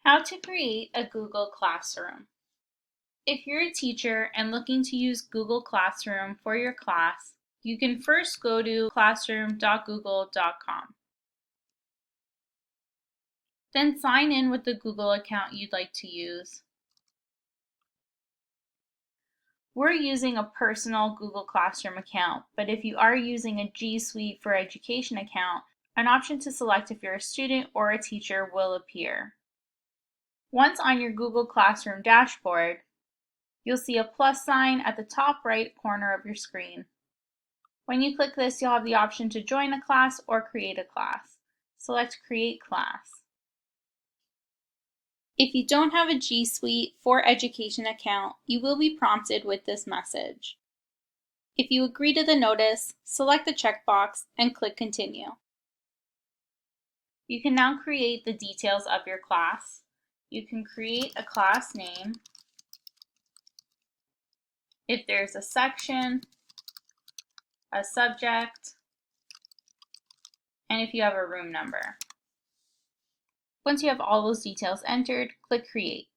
How to create a Google Classroom. If you're a teacher and looking to use Google Classroom for your class, you can first go to classroom.google.com. Then sign in with the Google account you'd like to use. We're using a personal Google Classroom account, but if you are using a G Suite for Education account, an option to select if you're a student or a teacher will appear. Once on your Google Classroom dashboard, you'll see a plus sign at the top right corner of your screen. When you click this, you'll have the option to join a class or create a class. Select Create Class. If you don't have a G Suite for Education account, you will be prompted with this message. If you agree to the notice, select the checkbox and click Continue. You can now create the details of your class. You can create a class name, if there's a section, a subject, and if you have a room number. Once you have all those details entered, click Create.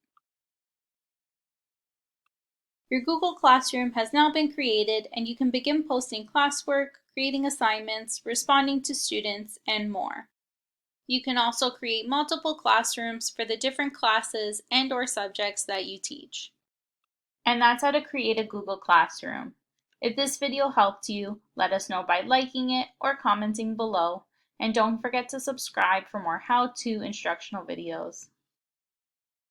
Your Google Classroom has now been created and you can begin posting classwork, creating assignments, responding to students, and more. You can also create multiple classrooms for the different classes and/or subjects that you teach. And that's how to create a Google Classroom. If this video helped you, let us know by liking it or commenting below. And don't forget to subscribe for more how-to instructional videos.